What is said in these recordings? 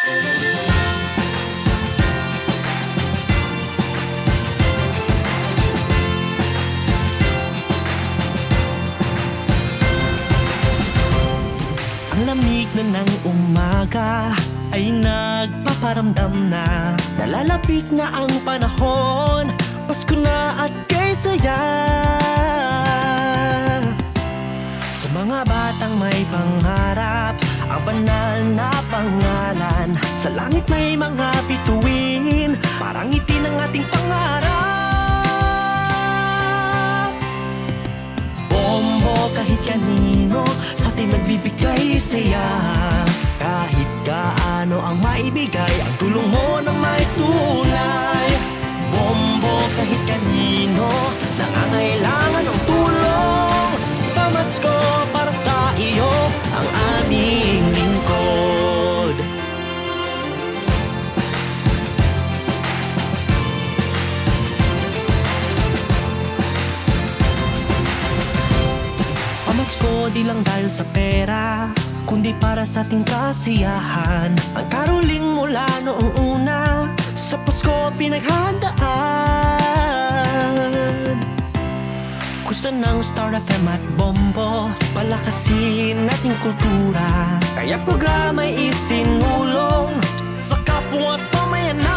Ang lamig na ng umaga ay nagpaparamdam na nalalapit na ang panahon, Pasko na at kay saya. Sa mga batang may pangarap, ang banal na pangalan, sa langit may mga bituin, parang ngiti ng ating pangarap. Bombo kahit kanino, sa ating nagbibigay saya. Kahit gaano ang maibigay, ang tulong mo na may tunay. Bombo kahit kanino, nangangailangan ng tulong. Pamasko para sa iyo, ang aming lingkod. Pamasko di lang dahil sa pera, kundi para sa ating kasiyahan. Ang karoling mula noong una, sa Pasko pinaghandaan. Kusa ng Star FM at Bombo, palakasin nating kultura. Kaya programa'y isinulong sa kapwa at pamayanan.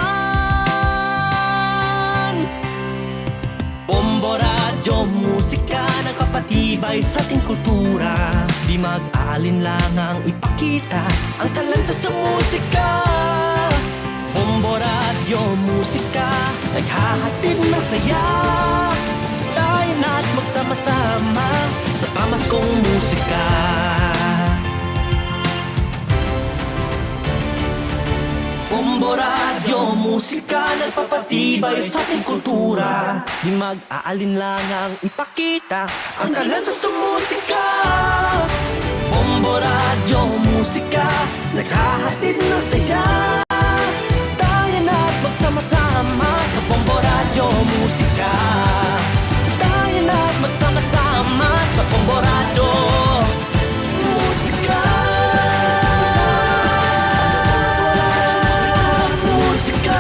Bombo, radyo, musika, nagpapatibay sa ating kultura. Di mag-aalinlangang ipakita ang talento sa musika. Bombo, radyo, musika, naghahatid ng saya. Tayo na't magsama-sama sa pamaskong musika. Bombo, radyo, musika, nagpapatibay sa ating kultura. Di mag-aalinlangang ipakita ang talento sa musika. Bombo, radyo, musika, naghahatid ng saya. Tayo na't magsama-sama sa Bombo, radyo, musika. Tayo na't magsama-sama sa Bombo, radyo, musika. Musika.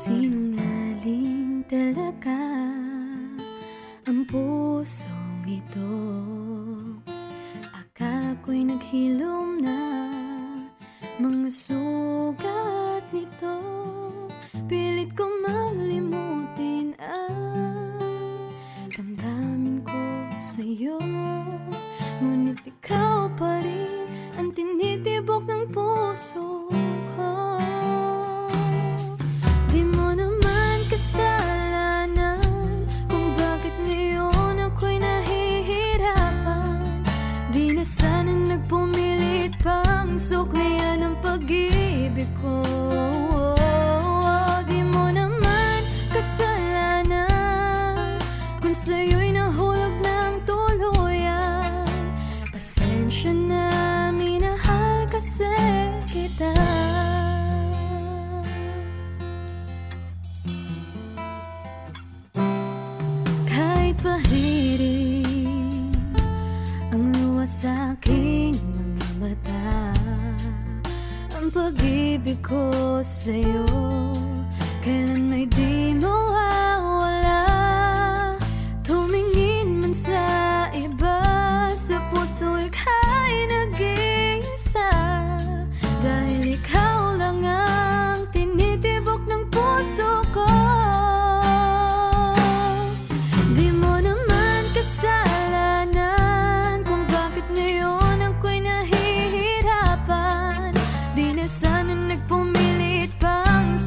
Sinungaling talaga ang pusong ito. Akala ko'y naghilom na mga sugat nito. Pilit ko makalimutin ang damdamin ko sa'yo. Ngunit ikaw pa rin ang tinitibok ng puso ko. Di mo naman kasalanan kung bakit ngayon ako'y nahihirapan. Di na sana nagpumilit pang suklian ang pag-ibig ko. Di mo naman kasalanan kung sa'yo'y nahulog ng tuluyan. Pasensya na, minahal kasi kita. Kahit pahirin ang luha sa aking mga mata, ang pag-ibig ko sa'yo kailan may di mawawala. Tumingin man sa iba, sa puso ika'y nag-iisa. Dahil ikaw lang ang tinitibok ng puso ko. Di mo naman kasalanan kung bakit ngayon ako'y nahihirapan. Di na sana nagpumilit pang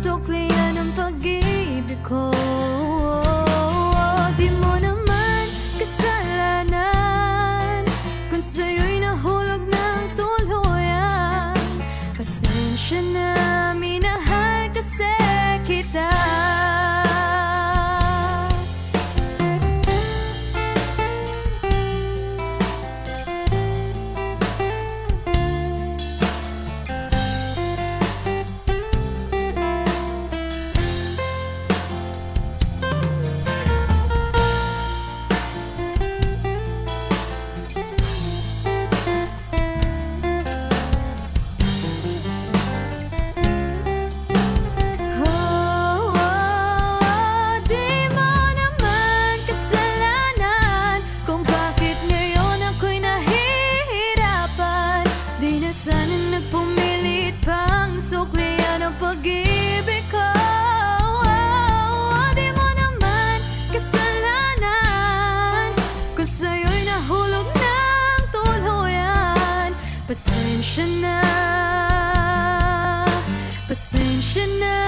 Pasensya na,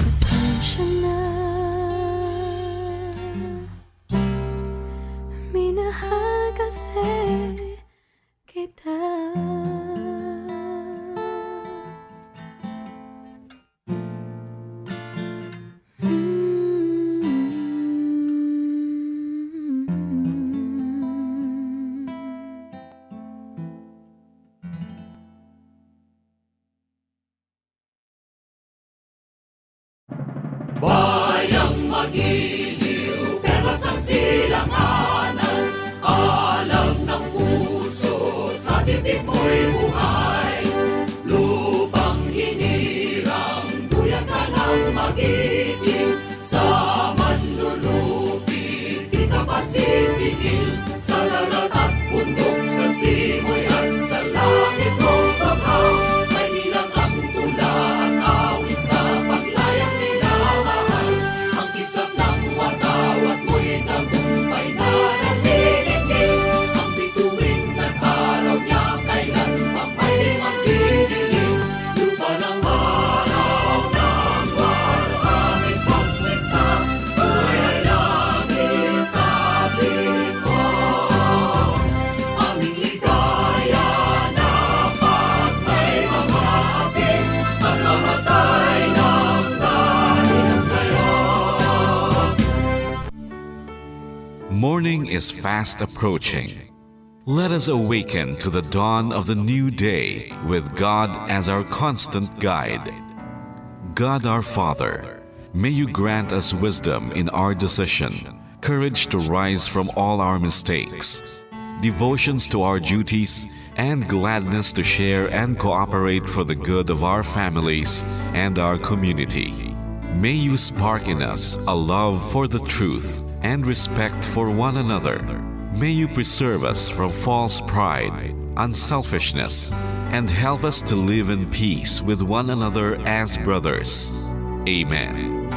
pasensya na. Minahal kasi kita. Bayang magiliw, perlas ng silanganan, alam ng puso, sa titik mo'y buhay. Lupang hinirang, duyan ka ng magiting, sa manlulupi, di ka pasisingil, sa dagat at bundok, sa simoy at sa langit mong baghaw, may nilang ang tula at awit sa paglayang minamahal. Ang kisap ng watawat mo'y tagumpay na nagtitigil, ang bituin ng araw niya kailan pang may magdidilim. Lupa ng araw ng maraming pagsinta, ay langit sa ating ko. Aming ligaya na pag may mamapit, at mamatay ng dahil sa'yo. Morning is fast approaching. Let us awaken to the dawn of the new day with God as our constant guide. God our Father, may you grant us wisdom in our decision, courage to rise from all our mistakes, devotions to our duties, and gladness to share and cooperate for the good of our families and our community. May you spark in us a love for the truth and respect for one another. May you preserve us from false pride, unselfishness, and help us to live in peace with one another as brothers. Amen.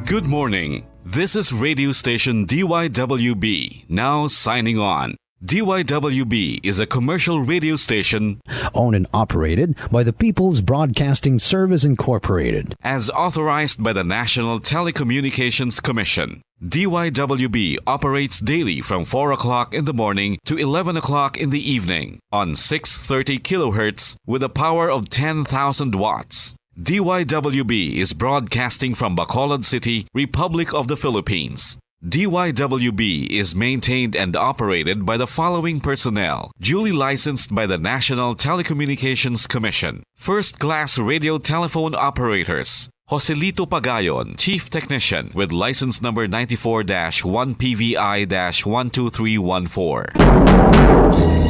Good morning. This is radio station DYWB, now signing on. DYWB is a commercial radio station owned and operated by the People's Broadcasting Service Incorporated. as authorized by the National Telecommunications Commission. DYWB operates daily from 4 o'clock in the morning to 11 o'clock in the evening on 630 kilohertz with a power of 10,000 watts. DYWB is broadcasting from Bacolod City, Republic of the Philippines. DYWB is maintained and operated by the following personnel, duly licensed by the National Telecommunications Commission. First-class radio telephone operators. Joselito Pagayon, Chief Technician with license number 94-1PVI-12314.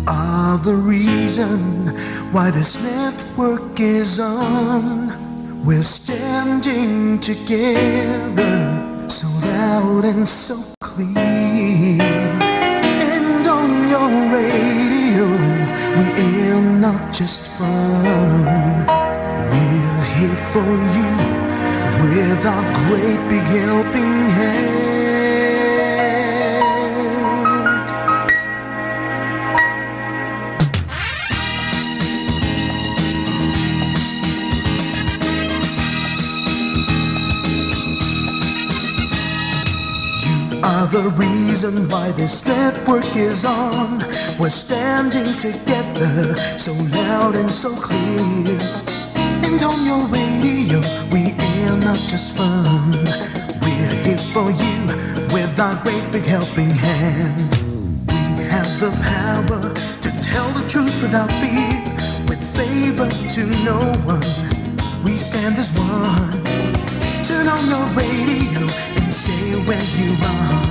Are the reason why this network is on. We're standing together, so loud and so clear. And on your radio, we aim not just fun. We're here for you with our great big helping hand. Are the reason why this network is on. We're standing together, so loud and so clear. And on your radio, we air not just fun. We're here for you with our great big helping hand. We have the power to tell the truth without fear, with favor to no one. We stand as one. Turn on your radio and stay where you are.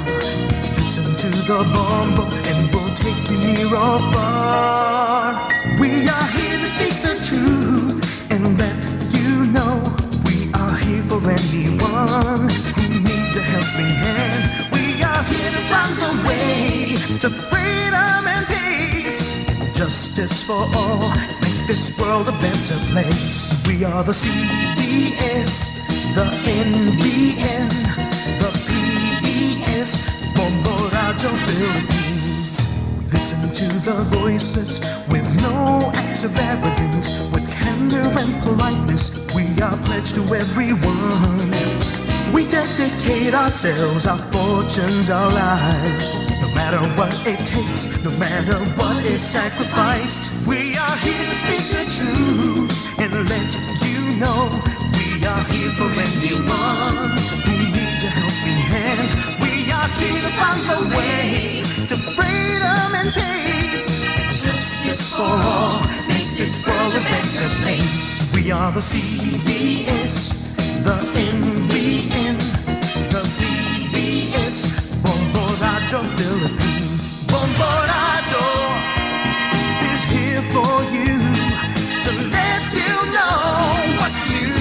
Listen to the bomb and we'll take you near or far. We are here to speak the truth and let you know we are here for anyone who needs a helping hand. We are here to find the way to freedom and peace, justice for all. Make this world a better place. We are the CBS, the NBN, the PBS, Bomboradio Philippines. We listen to the voices with no acts of arrogance, with candor and politeness. We are pledged to everyone. We dedicate ourselves, our fortunes, our lives. No matter what it takes, no matter what is sacrificed, we are here to speak the truth and let you know. We are here for anyone who needs a helping hand. We are here to find the way to freedom and peace. Justice for all, make this world a better place. We are the CBS, the NBN, the PBS, Bomboradio Philippines. Bomboradio is here for you to let you know what's new.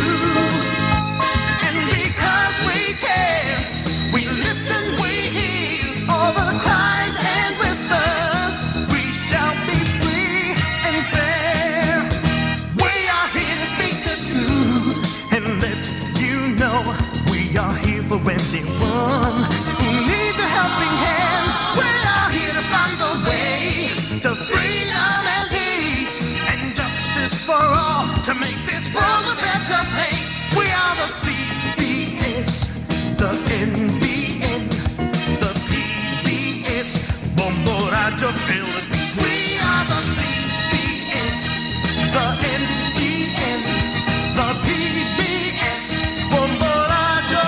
And because we care, we listen, we hear all the cries and whispers. We shall be free and fair. We are here to speak the truth and let you know we are here for anyone who needs a helping hand. We are here to find the way to freedom and peace and justice for all, to make this world a better place. We are the CBS, the NBN, the PBS, Bomboradio Philippines. We are the CBS, the NBN, the PBS, Bomboradio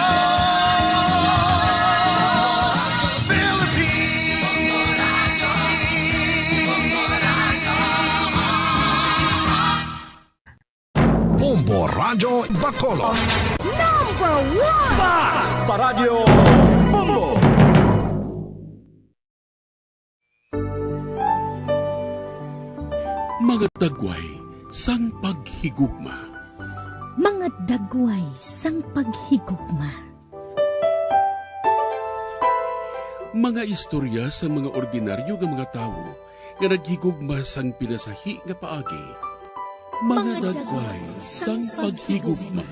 Bombo Radio Bacolod. Mga dagway sang paghigugma. Mga dagway sang paghigugma. Mga istorya sa mga ordinaryo nga mga tawo nga naghigugma sang pinasahi nga paagi. Mga dagway sang paghigugma.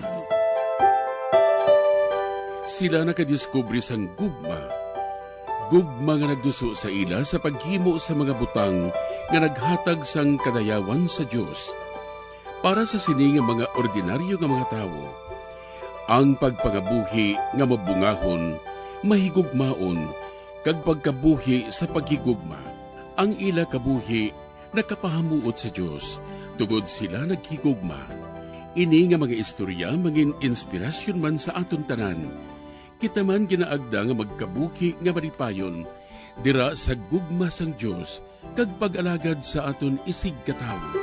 Sila nakadiskubre sang gugma. Gugma nga nagduso sa ila sa paghimo sa mga butang nga naghatag sang kadayawan sa Dios para sa sini nga mga ordinaryo nga mga tawo. Ang pagpangabuhi nga mabungahon, mahigugmaon, kag pagkabuhi sa paghigugma. Ang ila kabuhi nakapahamuot sa Dios tungod sila naghigugma. Ini nga mga istorya mangin inspirasyon man sa aton tanan. Kita man ginaagda nga magkabuhi nga maripayon dira sa gugma sang Dios kag pag-alagad sa aton isig katawo.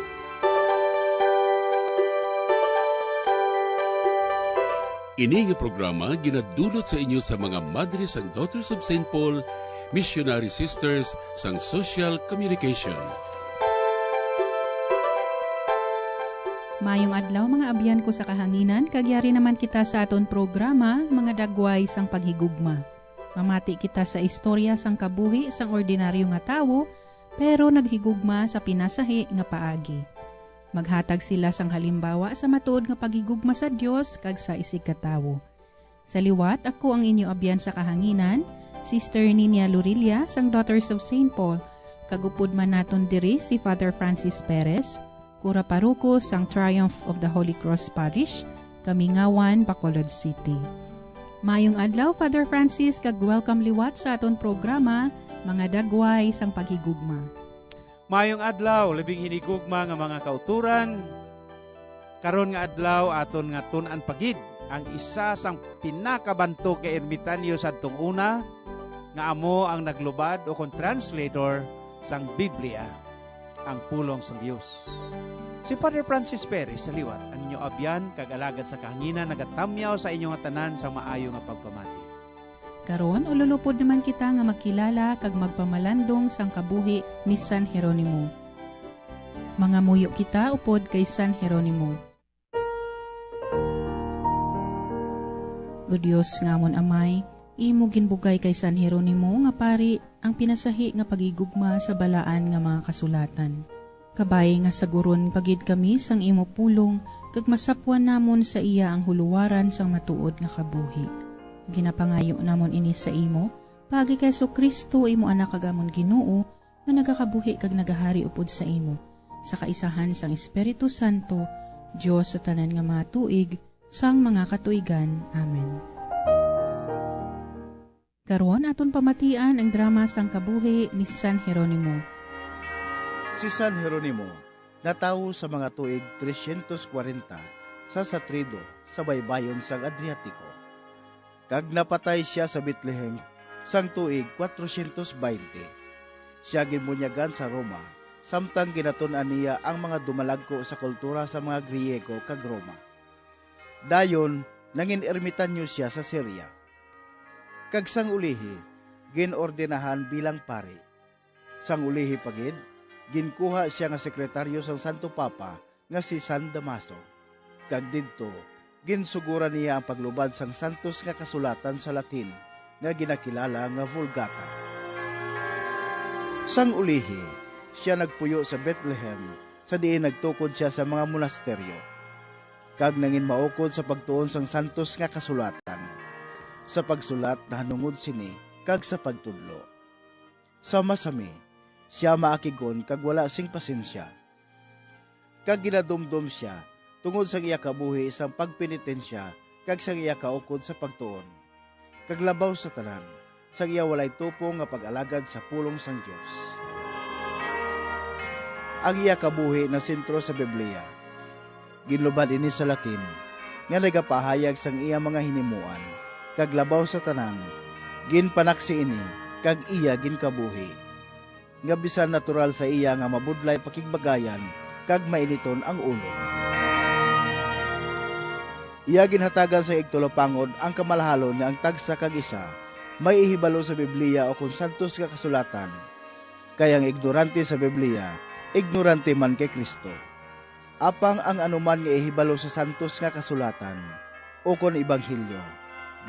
Ini nga programa ginadulot sa inyo sa mga Madres and Daughters of St. Paul, Missionary Sisters sang Social Communication. Mayong adlaw mga abyan ko sa kahanginan, kagyari naman kita sa aton programa, mga dagway sang paghigugma. Mamati kita sa istorya sang kabuhi sang ordinaryo nga tawo, pero naghigugma sa pinasahi nga paagi. Maghatag sila sang halimbawa sa matuod nga paghigugma sa Dios kag sa isig katawo. Sa liwat, ako ang inyo abyan sa kahanginan, Sister Nina Lurilia sang Daughters of St. Paul, kagupod man naton diri si Father Francis Perez, Kura Paruko sang Triumph of the Holy Cross Parish, Kamingawan, Bacolod City. Mayong adlaw, Father Francis, kag welcome liwat sa aton programa, mga dagway sang paghigugma. Mayong adlaw, labing hinigugma nga mga kauturan. Karon nga adlaw aton nga tun-an pagid ang isa sang pinakabanto kay ermitanyo sadtong una nga amo ang naglubad o kon translator sang Biblia, ang pulong sang Dios. Si Father Francis Perez sa liwat ang inyo abyan kag alagad sa kahanginan nagatamyaw sa inyong tanan sang maayo nga pagpamati. Karon ululupod naman kita nga magkilala kag magpamalandong sang kabuhi ni San Jeronimo. Mga muyo kita upod kay San Jeronimo. O Dios ngamon amay, imo ginbugay kay San Jeronimo nga pari ang pinasahi nga pagigugma sa balaan nga mga kasulatan. Kabay nga saguron pagid kami sang imo pulong, kag masapwan namon sa iya ang huluwaran sang matuod nga kabuhi. Ginapangayo namon ini sa imo, pagi kay Kristo imo anak kagamon Ginoo, nga nagakabuhi kag nagahari upod sa imo, sa kaisahan sang Espiritu Santo, Dios sa tanan nga mga tuig, sang mga katuigan. Amen. Karon aton pamatian ang drama sang kabuhi ni San Jeronimo. Si San Jeronimo, natawo sa mga tuig 340 sa Satrido sa baybayon sang Adriatico. Kag napatay siya sa Bethlehem sang tuig 420. Siya ginmunyagan sa Roma, samtang ginatun-an niya ang mga dumalagko sa kultura sa mga Griego kag Roma. Dayon, nangin ermitanyo siya sa Syria. Kag sang ulihi, ginordinahan bilang pari. Sang ulihi pagid, ginkuha siya nga sekretaryo sang Santo Papa nga si San Damaso. Kag didto, ginsugura niya ang paglubad sang santos nga kasulatan sa Latin nga ginakilala nga Vulgata. Sang ulihi, siya nagpuyo sa Bethlehem sa diin nagtukod siya sa mga monasteryo. Kag nangin maukod sa pagtuon sang santos nga kasulatan, sa pagsulat na hanungod sini kag sa pagtudlo. Sa masami, siya maakigon kag wala sing pasensya. Kag ginadumdum siya tungod sa iya kabuhi isang pagpenitensya kag sa iya kaukod sa pagtuon. Kag labaw sa tanan, sa iya walay tupo nga pag-alagad sa pulong sang Dios. Ang iya kabuhi na sentro sa Biblia, ginlubad ini sa Latin, nga nagapahayag sang iya mga hinimuan, kag labaw sa tanan, ginpanaksi ini, kag iya ginkabuhi. Nga bisan natural sa iya nga mabudlay pakigbagayan kag mainiton ang ulo. Iya ginhatagan sa igtulopangod ang kamalahalon nga ang tagsa kag isa may ihibalo sa Biblia o kung santos nga kasulatan. Kaya ang ignorante sa Biblia, ignorante man kay Kristo. Apang ang anuman nga ihibalo sa santos nga kasulatan o kung ibanghilyo,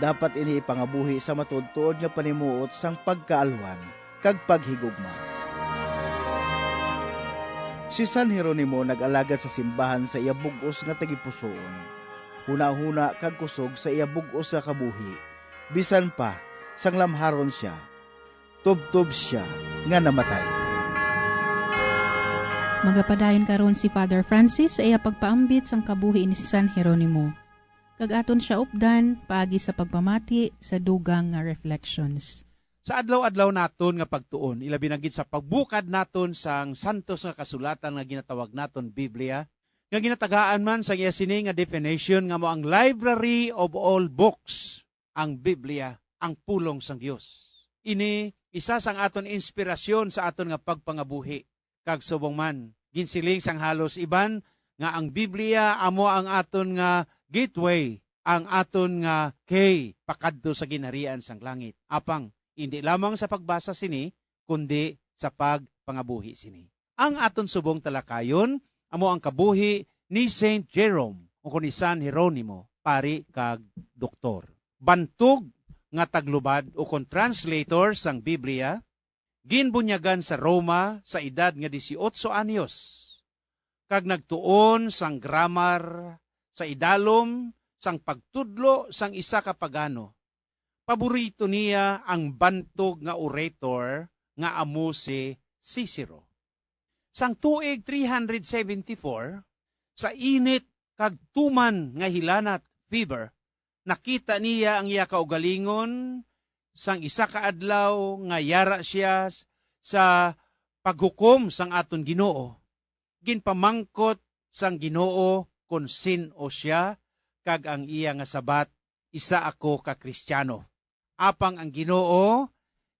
dapat ini ipangabuhi sa matudtuod nga panimuot sang pagkaalwan kag paghigugma. Si San Jeronimo nag-alagad sa simbahan sa iya bug-os nga tagipusoon. Huna-huna kag kusog sa iya bug-os nga kabuhi. Bisan pa, sang lamharon siya. Tubtob siya nga namatay. Magapadayon karon si Father Francis sa iya pagpaambit sang kabuhi ni San Jeronimo. Kag aton siya updan paagi sa pagpamati sa dugang nga reflections. Sa adlaw-adlaw naton nga pagtuon, ilabi na gid sa pagbukad naton sang santos nga kasulatan nga ginatawag naton Biblia, nga ginatagaan man sa iya sini nga definition nga mo ang library of all books, ang Biblia, ang pulong sang Dios. Ini isa sang aton inspirasyon sa aton nga pagpangabuhi. Kag subong man, ginsiling sang halos iban nga ang Biblia amo ang aton nga gateway, ang aton nga key pakadto sa ginharian sang langit. Apang hindi lamang sa pagbasa sini, kundi sa pagpangabuhi sini. Ang aton subong talakayon, amo ang kabuhi ni Saint Jerome o ni San Jeronimo, pari kag doktor. Bantog nga taglubad o kon translator sang Biblia, ginbunyagan sa Roma sa edad nga 18 anyos. Kag nagtuon sang grammar, sa idalom, sang pagtudlo sang isa ka pagano. Paborito niya ang bantog nga orator nga amo si Cicero. Sang tuig 374, sa init kag tuman nga hilanat, fever, nakita niya ang iya kaugalingon sang isa ka adlaw nga yara siya sa paghukom sang aton Ginoo. Ginpamangkot sang Ginoo kung sin-o siya kag ang iya nga sabat, isa ako ka Kristiyano. Apang ang Ginoo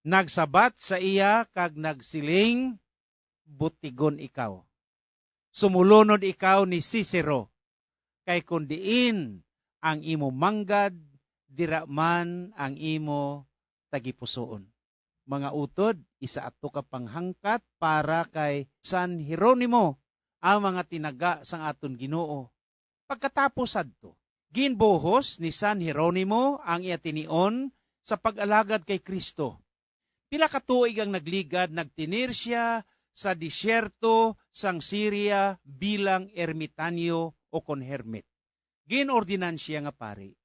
nagsabat sa iya kag nagsiling, butigon ikaw. Sumulunod ikaw ni Cicero, kay kun diin ang imo manggad, dira man ang imo tagipusoon. Mga utod, isa ato ka panghangkat para kay San Jeronimo, ang mga tinaga sang aton Ginoo. Pagkatapos adto, ginbuhos ni San Jeronimo ang iya tinion sa pag-alagad kay Kristo. Pila ka tuig ang nagligad, nagtinir siya sa disyerto sang Syria bilang ermitanyo o kon hermit. Ginordinan siya nga pari.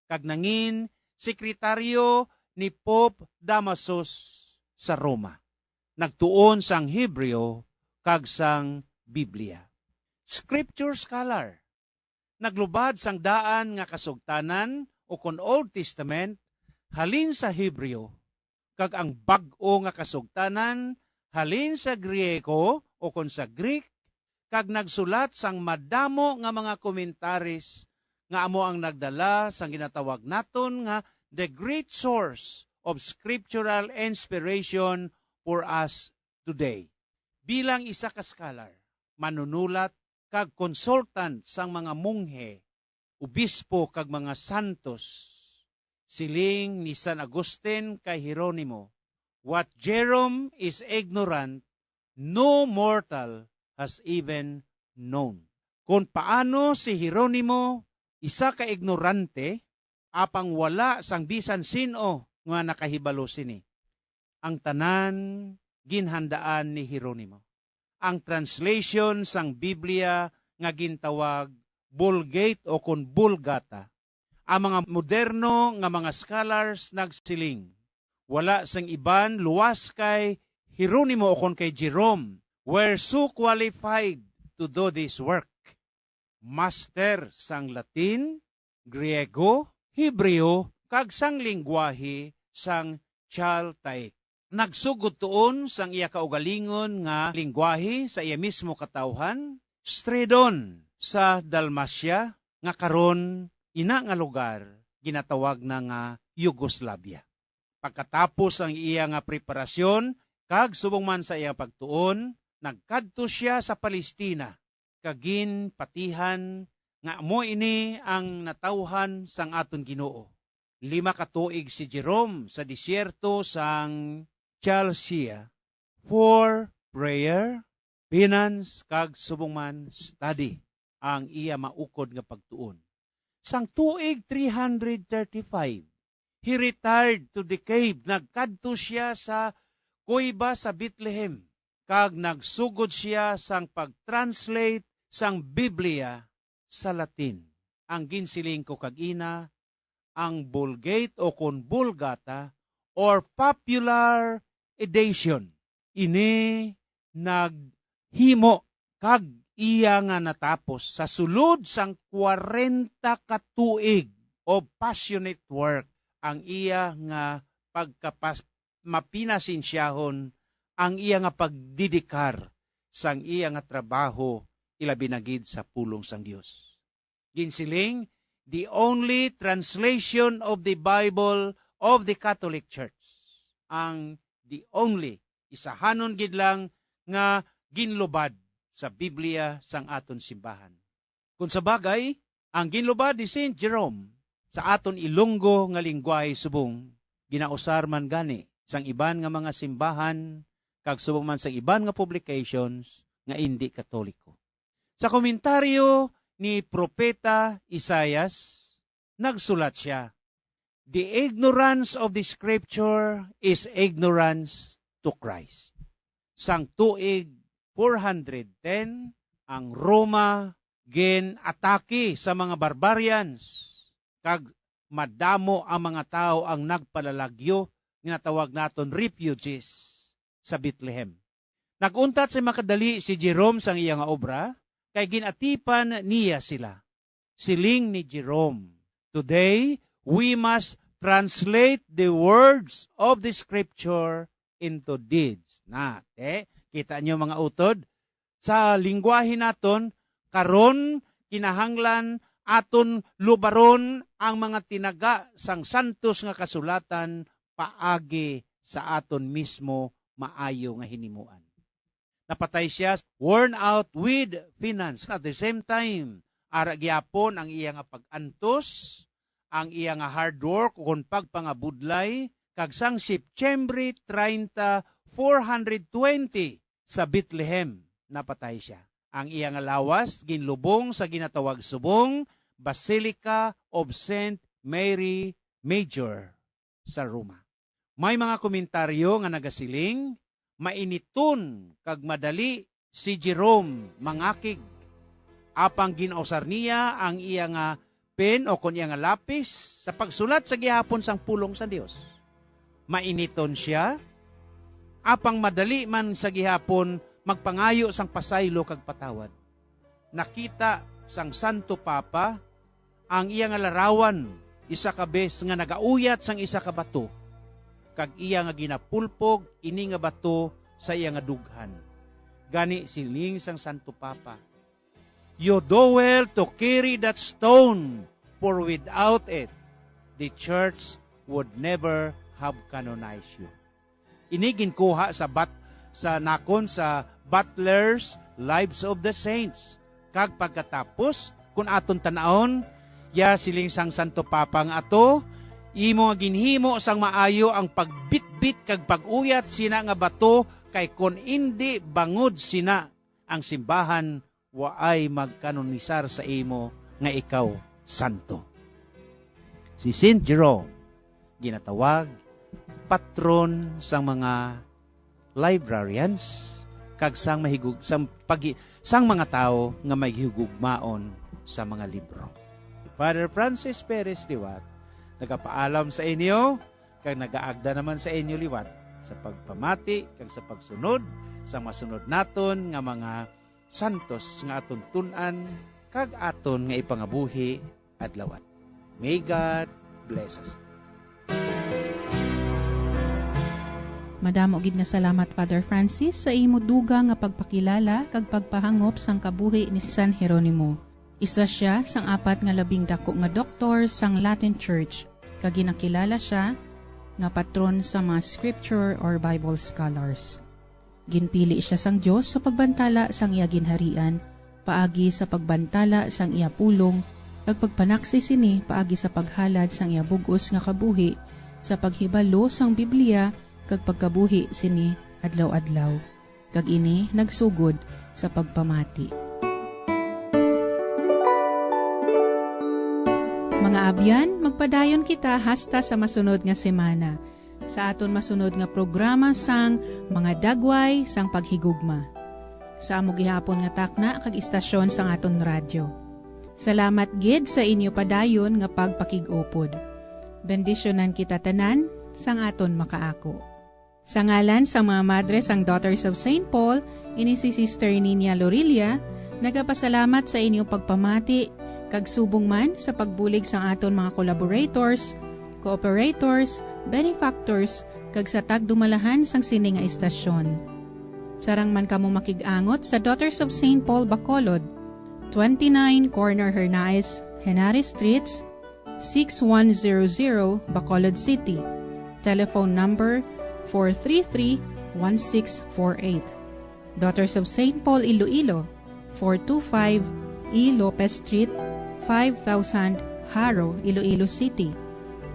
Kag nangin sekretaryo ni Pope Damasus sa Roma. Nagtuon sang Hebreo kag sang Biblia. Scripture scholar. Naglubad sang daan nga kasugtanan o kon Old Testament halin sa Hebreo kag ang bag-o nga kasugtanan halin sa Griego o kon sa Greek kag nagsulat sang madamo nga mga komentaris nga amo ang nagdala sang ginatawag naton nga the great source of scriptural inspiration for us today. Bilang isa ka scholar, manunulat kag consultant sang mga munghe, obispo kag mga santos, siling ni San Agustin kay Hieronimo, what Jerome is ignorant, no mortal has even known. Kung paano si Hieronimo, isa ka ignorante, apang wala sang bisan sino nga nakahibalo sini. Ang tanan ginhandaan ni Hieronimo. Ang translation sang Biblia nga gintawag Vulgate o kon Vulgata. Ang mga moderno nga mga scholars nagsiling. Wala sang iban luwas kay Hieronimo o kon kay Jerome were so qualified to do this work. Master sang Latin, Griego, Hebreo, kag sang lingwahe sang Chaltaic. Nagsugod tuon sang iya kaugalingon nga lingwahe sa iya mismo katawhan, Stridon sa Dalmatia, nga karon ina nga lugar ginatawag na nga Yugoslavia. Pagkatapos ang iya nga preparasyon, kag subong man sa iya pagtuon, nagkadto siya sa Palestina, kagin patihan nga mo ini ang natawhan sang aton Ginoo. 5 ka tuig si Jerome sa disyerto sang Chalcia for prayer, penance, kag subong man study ang iya maukod nga pagtuon. Sang tuig 335, he retired to the cave. Nagkadto siya sa kuiba sa Bethlehem, kag nagsugod siya sang pag-translate sang Biblia sa Latin. Ang ginsiling ko kag-ina, ang Vulgate o kon Vulgata or popular edition. Ini naghimo kag iya nga natapos sa sulod sang 40 ka tuig of passionate work ang iya nga mapinasinsyahon ang iya nga pagdidikar sang iya nga trabaho ilabi na gid sa pulong sang Dios. Ginsiling, the only translation of the Bible of the Catholic Church. Ang the only, isahanon gid lang nga ginlubad sa Biblia sang aton simbahan. Kung sa bagay, ang ginlubad ni Saint Jerome sa aton Ilonggo nga lingwahe subong, ginausar man gani sang iban nga mga simbahan, kag subong man sang iban nga publications nga hindi Katoliko. Sa komentaryo ni Propeta Isaias, nagsulat siya, the ignorance of the Scripture is ignorance to Christ. Sang tuig 410, ang Roma gin-atake sa mga barbarians, kag madamo ang mga tao ang nagpalalagyo, ginatawag naton refugees sa Bethlehem. Naguntat sa makadali si Jerome sang iyang obra, kay ginatipan niya sila. Siling ni Jerome, today, we must translate the words of the Scripture into deeds. Kita nyo mga utod, sa lingwahe naton, karon kinahanglan aton lubaron ang mga tinaga sang santos nga kasulatan paagi sa aton mismo maayo nga hinimuan. Napatay siya, worn out with finance. At the same time, ara gyapon ang iya nga pag-antos, ang iya nga hard work kung pagpangabudlay, kag sang September 30, 420 sa Bethlehem, napatay siya. Ang iya nga lawas, ginlubong sa ginatawag subong, Basilica of St. Mary Major sa Roma. May mga komentaryo nga nagasiling, mainiton kag madali si Jerome mangakig. Apang ginausar niya ang iya nga pen o kon iya nga lapis sa pagsulat sa gihapon sang pulong sa Dios. Mainiton siya, apang madali man sa gihapon magpangayo sang pasaylo kag patawad. Nakita sang Santo Papa ang iya nga larawan, isa ka bes nga nagauyat sang isa ka bato, kag iya nga ginapulpog ini nga bato sa iya nga dughan. Gani siling sang Santo Papa, "You do well to carry that stone, for without it, the church would never have canonized you." Ini ginkuha sa nakon sa Butler's Lives of the Saints. Kag pagkatapos, kung aton tanaon, ya siling sang Santo Papa nga ato, imo nga ginhimo sang maayo ang pagbitbit kag pag-uyat sina nga bato, kay kon indi bangod sina ang simbahan, waay magkanonisar sa imo nga ikaw santo. Si Saint Jerome ginatawag patron sang mga librarians kag sang mga tao nga may higugmaon sa mga libro. Father Francis Perez Liwat nagapaalam sa inyo kag nagaagda naman sa inyo liwat sa pagpamati kag sa pagsunod sa masunod naton nga mga santos nga aton tun-an kag aton nga ipangabuhi adlawan. May God bless us. Madamo gid nga salamat Father Francis sa imo duga nga pagpakilala kag pagpahangop sang kabuhi ni San Jeronimo. Isa siya sang 4 nga labing dako nga doktor sang Latin Church kag ginakilala siya nga patron sa mga scripture or Bible scholars. Ginpili siya sang Dios sa pagbantala sang iya ginharian, paagi sa pagbantala sang iya pulong kag pagpanaksi sini paagi sa paghalad sang iya bug-os nga kabuhi sa paghibalo sang Biblia kag pagkabuhi sini adlaw-adlaw. Kag ini nagsugod sa pagpamati. Mga abyan, magpadayon kita hasta sa masunod nga semana. Sa aton masunod nga programa sang mga dagway sang paghigugma. Sa amo gihapon nga takna kag istasyon sang aton radyo. Salamat gid sa inyo padayon nga pagpakig-upod. Bendisyonan kita tanan sang aton makaako. Sa ngalan sa mga madre sang Daughters of St. Paul, ini si Sister Nina Lorilia, nagapasalamat sa inyong pagpamati, kag subong man sa pagbulig sa aton mga collaborators, cooperators, benefactors, kag sa tagdumalahan sang sini nga istasyon. Sarang man kamo makig-angot sa Daughters of St. Paul, Bacolod, 29 Corner Hernaez, Henares Streets, 6100 Bacolod City. Telephone number 433-1648. Daughters of St. Paul, Iloilo, 425 E. Lopez Street, 5000 Haro, Iloilo City.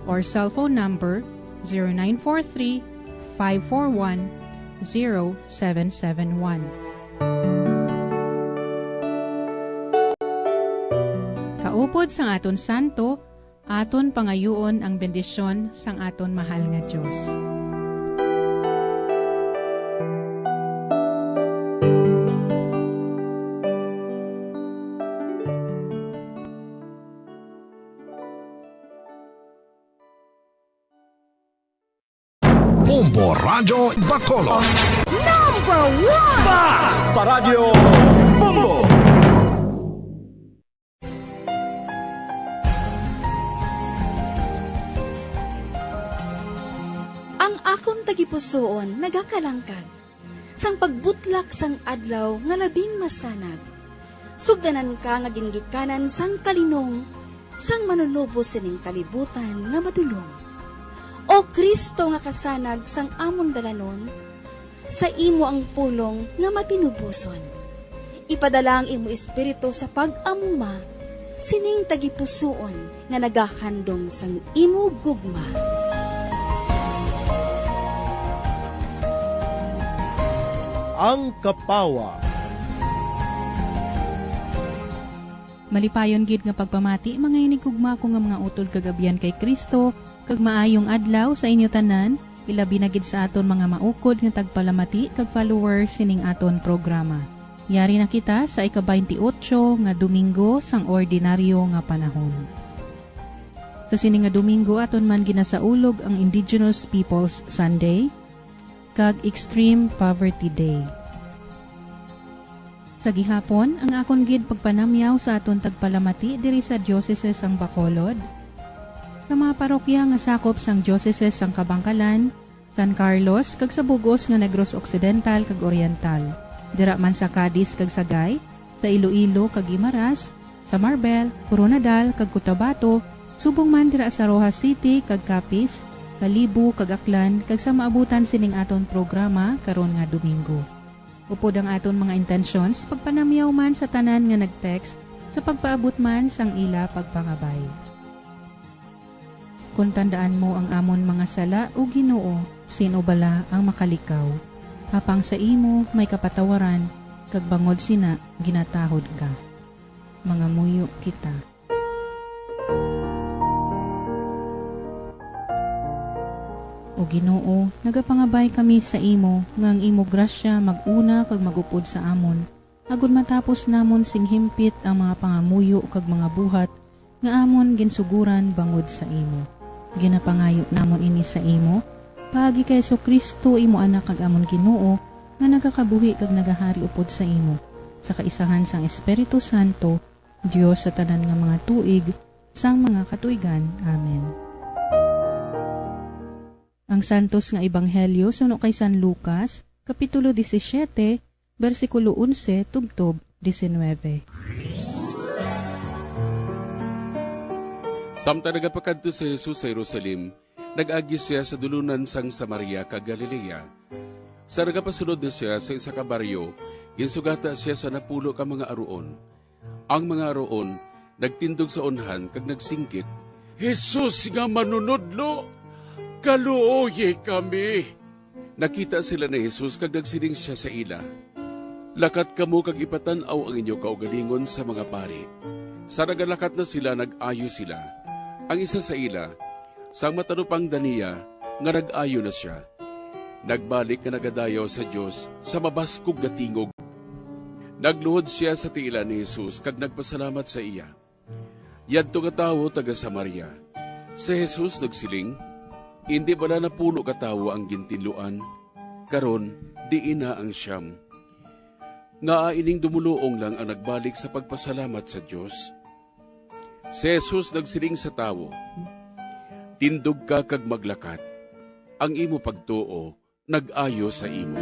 Or cell phone number 0943-541-0771. Kaupod sang aton santo, aton pangayoon ang bendisyon sang aton mahal nga Diyos. Bombo Radio Bacolod. Number 1! Paradyo Bombo. Ang akong tagipusoon nagakalangkag, sang pagbutlak sang adlaw nga labing masanag. Sugdanan ka nga ginggikanan sang kalinong, sang manunubos sining kalibutan nga madulong. O Kristo nga kasanag sang amon dalanon, sa imo ang pulong nga matinubuson. Ipadala ang imo espiritu sa pag-amuma, sining tagipusoon nga nagahandom sang imo gugma. Ang Kapawa. Malipayon gid nga pagpamati mga inigugma ko nga mga utol kagabian kay Kristo, kag maayong adlaw sa inyo tanan, Ilabi na gid sa aton mga maukod nga tagpalamati kag followers sining aton programa. Yari na kita sa ika-28 nga Domingo sang ordinaryo nga panahon. Sa sining nga Domingo aton man ginasaulog ang Indigenous Peoples Sunday kag Extreme Poverty Day. Sa gihapon, ang akon gid pagpanamyaw sa aton tagpalamati diri sa Diocese sang Bacolod, sa mga parokya nga sakop sang Diocese sang Kabangkalan, San Carlos kag sa bugos nga Negros Occidental kag Oriental. Dira man sa Cadiz kag Sagay, sa Iloilo kag Guimaras, sa Marbel, Coronadal kag Cotabato, subong man dira sa Rojas City kag Capiz, Kalibu kag Aklan kag sa maabutan sining aton programa karon nga Domingo. Upod ang aton mga intentions pagpanamyaw man sa tanan nga nag-text sa pagpaabot man sang ila pagpangabay. Kung tandaan mo ang amon mga sala o Ginoo, sino bala ang makalikaw? Hapang sa imo may kapatawaran, kag bangod sina ginatahod ka. Mga muyo kita. O Ginoo, nagapangabay kami sa imo, nga ang imo grasya maguna kag magupod sa amon, agud matapos namon singhimpit ang mga pangamuyo kag mga buhat, nga amon ginsuguran bangod sa imo. Ginapangayo namon ini sa imo, paagi kay Kristo imo anak kag amon Ginoo, nga nagakabuhi kag nagahari upod sa imo, sa kaisahan sang Espiritu Santo, Dios sa tanan nga mga tuig, sang mga katuigan. Amen. Ang santos nga ebanghelyo suno kay San Lucas, kapitulo 17, bersikulo 11 tubtob 19. Samtang nagapakadto si Jesus sa Jerusalem, nag-agi siya sa dulunan sang Samaria kag Galilea. Sa nagapasunod na siya sa isa ka baryo, ginsugata siya sa napulo ka mga aruon. Ang mga aruon nagtindog sa unhan kag nagsingkit, "Jesus nga manunodlo, kaluoye kami." Nakita sila ni Jesus kag nagsiling siya sa ila, "Lakat kamo kag ipatan-aw ang inyo kaugalingon sa mga pari." Sa nagalakat na sila, nag-ayo sila. Ang isa sa ila, sang matanupang Daniya, nga nag-ayo na siya. Nagbalik na nagadayaw sa Diyos sa mabaskog na tingog. Nagluhod siya sa tiila ni Jesus kag nagpasalamat sa iya. Yadto nga tawo taga Samaria. Si Jesus nagsiling, "Hindi bala na puno ka tawo ang gintinluan, karon di ina ang siyam." Nga ining dumuluong lang ang nagbalik sa pagpasalamat sa Diyos. Si Jesus nagsiling sa tawo, "Tindog ka kag maglakat, ang imo pagtuo nag-ayo sa imo."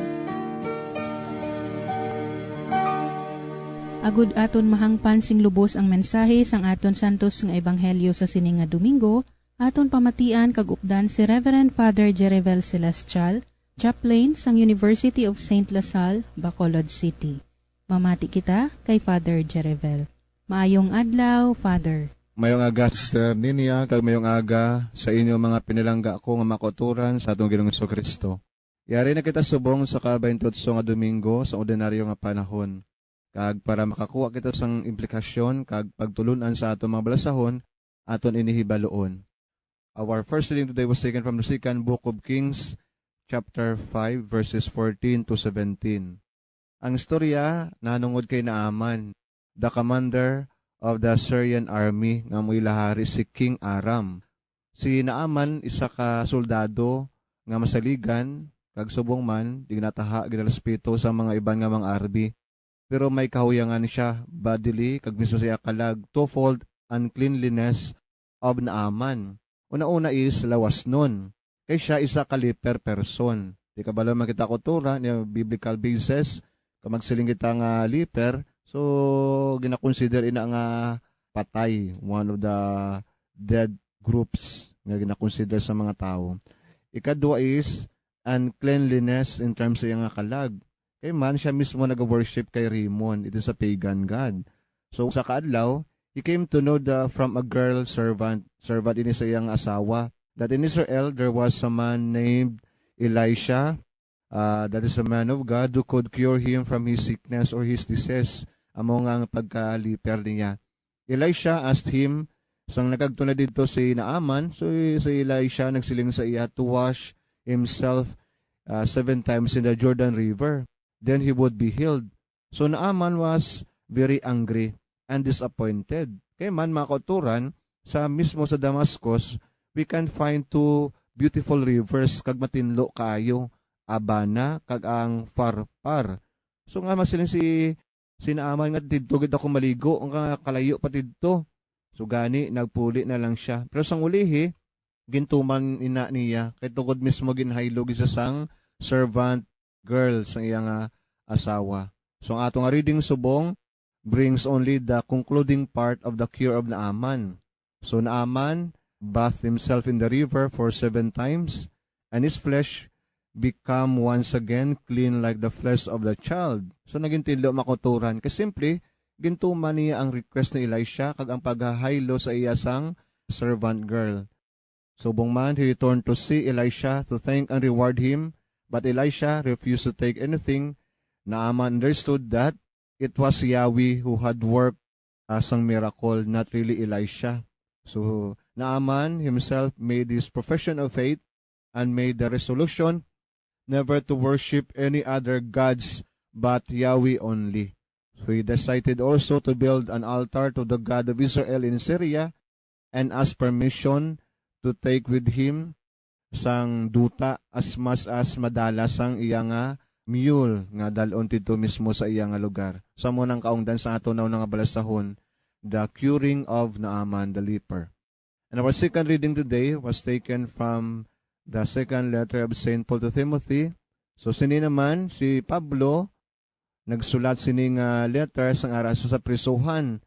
Agud aton mahangpan sing lubos ang mensahe sang aton santos nga ebanghelyo sa sining nga Domingo, aton pamatian kag updan si Reverend Father Jerevel Celestial, chaplain sang University of St. Lasal, Bacolod City. Mamati kita kay Father Jerevel. Maayong adlaw, Father. Mayong aga, Sister Ninia, kag mayong aga sa inyo mga pinilangga ko nga makoturan sa atong Ginoong Kristo. Yari na kita subong sa ka-28 nga Domingo sa ordinaryo nga panahon. Kag para makakuha kita sang implikasyon kag pagtulunan sa atong mga balasahon, aton inihibaloon. Our first reading today was taken from the second book of Kings, chapter 5, verses 14 to 17. Ang istorya nanungod kay Naaman, the commander of the Syrian army, nga muilahari si King Aram. Si Naaman, isa ka soldado nga masaligan, kag subong man, di nataha, ginalaspito sa mga iban nga mga army. Pero may kahuyangan siya, bodily, kag miso siya kalag, twofold uncleanliness of Naaman. Una-una is lawas nun. Kay siya isa ka leper person. Di ka bala makita ko tura, niya biblical basis, kamagsiling kita nga leper, so ginakonsider ina nga patay, one of the dead groups nga ginakonsider sa mga tao. Ikadua is uncleanliness in terms sa nga kalag. Kay man siya mismo nag-worship kay Rimmon. It is a pagan god. So sa kaadlaw, he came to know from a girl servant ini sa iyang asawa, that in Israel there was a man named Elisha, that is a man of God who could cure him from his sickness or his disease, among ang pagkaliper niya. Elisha asked him, sang nagagtunad dito si Naaman, so si Elisha nagsiling sa iya to wash himself 7 times in the Jordan River, then he would be healed. So Naaman was very angry and disappointed. Kaya man mga kauturan, sa mismo sa Damascus, we can find 2 beautiful rivers kag matinlo kaayo, Abana kag ang Farpar. So nga masilin si Naaman nga didto gid ako maligo, ang kalayo pa didto. So gani nagpuli na lang siya. Pero sang ulihi, gintuman ina niya kay tungod mismo ginhaylog isa sang servant girl sa iyang asawa. So ang atong reading subong brings only the concluding part of the cure of Naaman. So Naaman bathed himself in the river for 7 times, and his flesh become once again clean like the flesh of the child. So naging tinlo makuturan. Kasi simply, gintuman niya ang request ni Elisha kag ang paghahaylo sa iya sang servant girl. So bungman, he returned to see Elisha to thank and reward him, but Elisha refused to take anything. Naaman understood that it was Yahweh who had worked as ang miracle, not really Elisha. So Naaman himself made his profession of faith and made the resolution never to worship any other gods but Yahweh only. So he decided also to build an altar to the God of Israel in Syria and ask permission to take with him sang duta as mas as madalas ang iyang mule nga dalon dito mismo sa iyang lugar. Sa mo nang kaungdan sa ato na nga balasahon, the curing of Naaman the leper. And our second reading today was taken from the second letter of St. Paul to Timothy. So sini naman si Pablo nagsulat sining letter sang ara sa prisuhan.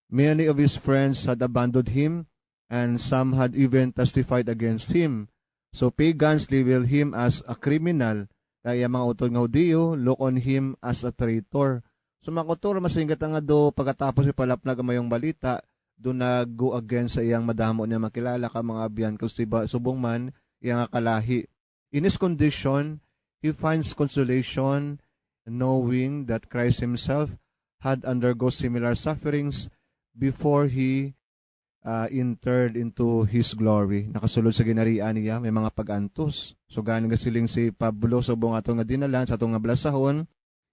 Many of his friends had abandoned him, and some had even testified against him. So pagans label him as a criminal. Kaya mga utol nga Hudiyo look on him as a traitor. So mga utol, masinggat nga do pagkatapos ipalapnag ang mayong balita, do nag-go against sa iyang madamo niya makilala ka mga abyan kasi subong man iyang kalahi. In his condition, he finds consolation knowing that Christ himself had undergo similar sufferings before he entered into his glory. Nakasulod sa ginarian niya, may mga pag-antos. So galing siling si Pablo sa buong atong nga dinalan, sa atong nga blasahon,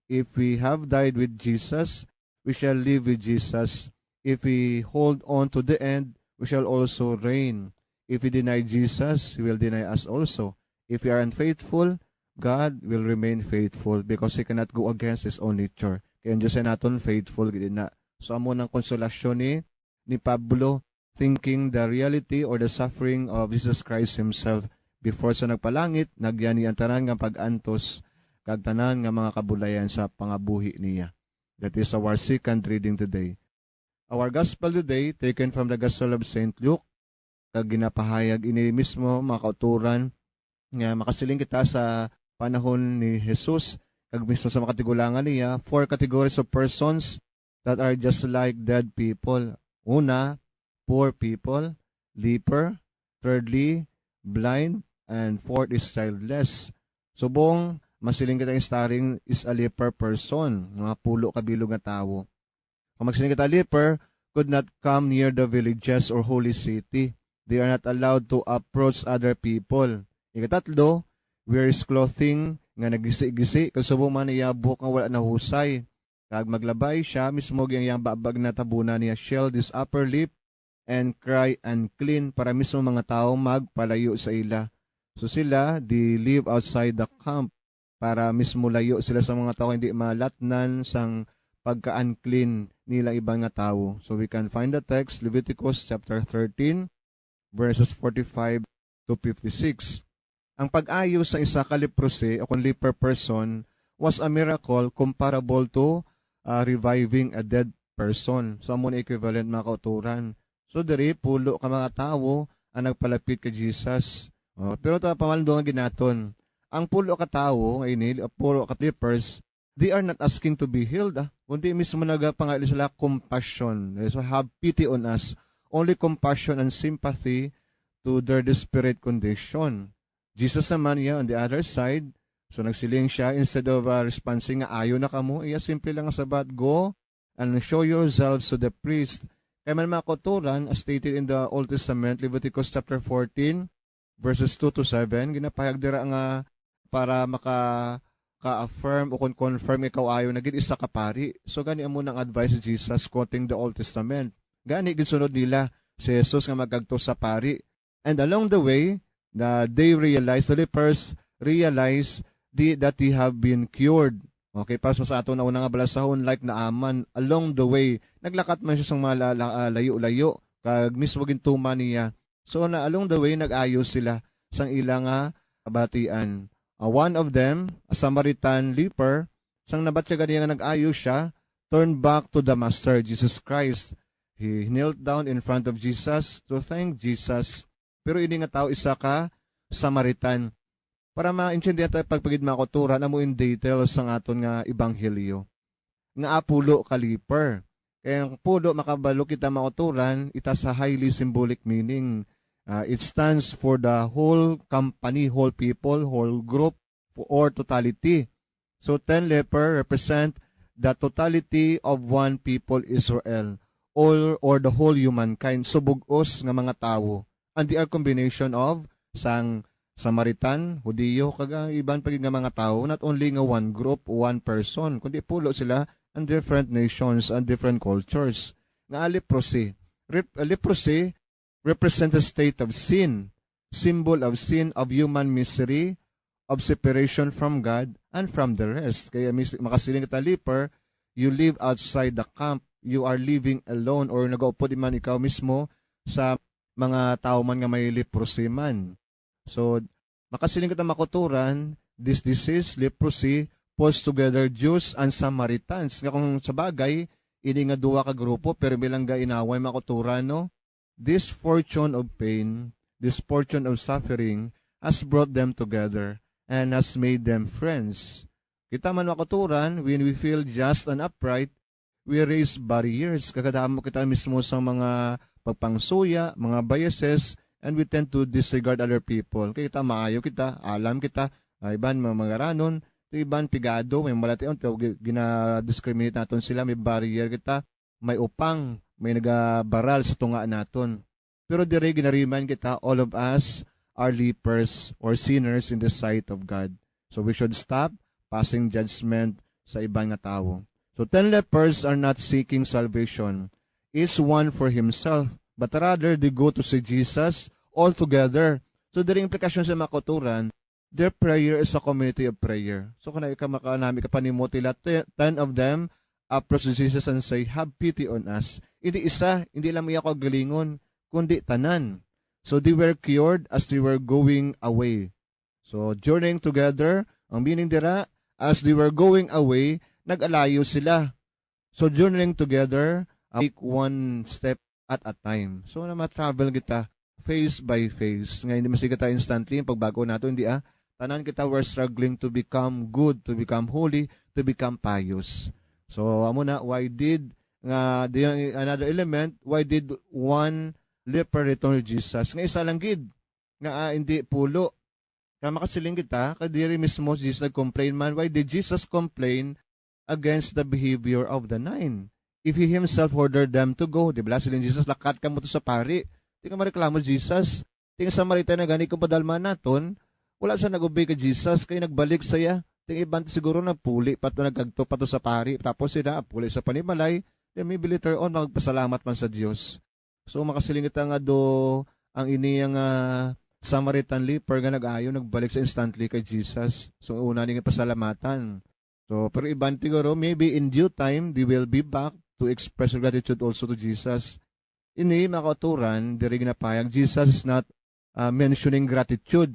if we have died with Jesus, we shall live with Jesus. If we hold on to the end, we shall also reign. If we deny Jesus, he will deny us also. If we are unfaithful, God will remain faithful because he cannot go against his own nature. Kaya Diyos ay naton faithful gina. So amo ng konsolasyon ni Pablo, thinking the reality or the suffering of Jesus Christ himself before sa nagpalangit, nagyani ang tanan nga pag-antos kag tanan nga mga kabulayan sa pangabuhi niya. That is our second reading today. Our gospel today taken from the Gospel of St. Luke, kag ginapahayag ini mismo mga kauturan nga makasiling kita sa panahon ni Jesus, kag mismo sa makatigulangan niya, 4 categories of persons that are just like dead people. Una, poor people, leper, thirdly, blind, and fourth is childless. Subong, masiling kita yung starring is a leper person, mga pulo kabilog na tao. Kung magsiling kita leper, could not come near the villages or holy city. They are not allowed to approach other people. Ikatatlo, wears clothing nga nagisi-gisi, kung subong man iyabok nga wala na husay. Kag maglabay siya, mismo yung babag na tabunan niya, shell this upper lip, and cry unclean, para mismo mga tao magpalayo sa ila. So sila, they live outside the camp, para mismo layo sila sa mga tao, hindi malatnan sang pagka-unclean nila ibang nga tao. So we can find the text, Leviticus chapter 13, verses 45 to 56. Ang pag-ayo sa isa ka leprosy o kung leper person was a miracle comparable to reviving a dead person. So amon equivalent mga kauturan. So diri pulo ka mga tao ang nagpalapit kay Jesus. Pero ito pamaldo nga ginaton. Ang pulo ka tao, pulo ka lepers, they are not asking to be healed. Kundi mismo nagapangali sila compassion. So have pity on us. Only compassion and sympathy to their desperate condition. Jesus naman on the other side, so nagsiling siya, instead of responding nga ayo na kamo, simple lang sabat, go and show yourselves to the priest. Kaya man mga kauturan, as stated in the Old Testament, Leviticus chapter 14, verses 2 to 7, ginapahayag dira nga para ka-affirm o confirm ikaw ayo na gid isa ka pari. So gani amo nang advice si Jesus quoting the Old Testament. Gani gisunod nila si Jesus nga magagto sa pari. And along the way, the lepers realize that they have been cured. Okay, pas sa ato na una nga balasahon like Naaman, along the way, naglakat man siya sang layo-layo, kag mismo gintuman niya. So na along the way, nag-ayos sila sang ilang kabatian. One of them, a Samaritan leper, sang nabat siya ganiya nga nag-ayos siya, turned back to the Master, Jesus Christ. He knelt down in front of Jesus to thank Jesus. Pero ini nga tao isa ka Samaritan. Para ma-intindihan tayo pagpagid makutura na mo in details sa aton nga ebanghelyo. Nga apulo kaliper. Kaya ang pulo makabalo kita makuturan, ita sa highly symbolic meaning. It stands for the whole company, whole people, whole group, or totality. So 10 leper represent the totality of one people Israel, or the whole humankind. So bugos nga mga tao. And they are combination of sang Samaritan, Hudiyo, kaga iban pagig nga mga tao, not only nga one group, one person, kundi pulo sila and different nations and different cultures. Nga leprosy. Leprosy represents a state of sin, symbol of sin, of human misery, of separation from God and from the rest. Kaya makasiling kita leper, you live outside the camp, you are living alone, or nag-upo di man ikaw mismo sa mga tao man nga may leprosy man. So, makasiling kita makuturan, this disease, leprosy, pulls together Jews and Samaritans. Nga kung sa bagay, ini nga duwa ka grupo, pero bilang ga inaway makuturan, no? This fortune of pain, this fortune of suffering, has brought them together and has made them friends. Kita man makuturan, when we feel just and upright, we raise barriers. Kakadamo kita mismo sa mga pagpangsuya, mga biases, and we tend to disregard other people. Kaya kita maayo kita, alam kita, iban mga ranon, iban pigado, may malation, gina-discriminate natin sila, may barrier kita, may upang, may nagabaral sa tunga naton. Pero dire ginariman kita, all of us are lepers or sinners in the sight of God. So we should stop passing judgment sa ibang nga tao. So 10 lepers are not seeking salvation. Each one for himself, but rather they go to see Jesus all together. So the implication sa makuturan, their prayer is a community of prayer. So kung nami ka panimutila, 10 of them approach Jesus and say, have pity on us. Hindi isa, hindi lang may ako galingon, kundi tanan. So they were cured as they were going away. So journeying together, ang meaning dira, as they were going away, nag-alayo sila. So journeying together, take one step at a time. So na ma-travel kita phase by phase. Ngayon, hindi masigat tayo instantly. Yung pagbago nato, hindi tanan kita, we're struggling to become good, to become holy, to become pious. So, amo na, why did, another element, why did one leper return to Jesus? Nga isa lang gid, nga hindi pulo. Kaya makasiling kita, kadiri mismo Jesus nag-complain man, why did Jesus complain against the behavior of the 9? If he himself ordered them to go, di ba siling Jesus, lakat ka mo to sa pari. Di ka mareklamo Jesus. Di nga Samaritan na gani kung padalman naton, wala sa nag-obey ka Jesus, kaya nagbalik saya. Di nga ibang siguro na puli, pato nagagto pato sa pari, tapos sila puli sa panimalay, then maybe later on, magpasalamat man sa Diyos. So makasiling kita nga do, ang iniyang Samaritan leper nga nag-ayo, nagbalik sa instantly kay Jesus. So una niyang pasalamatan. So, pero ibang siguro, maybe in due time, they will be back to express gratitude also to Jesus. Ini makaturan, diri ginapayag, Jesus is not mentioning gratitude.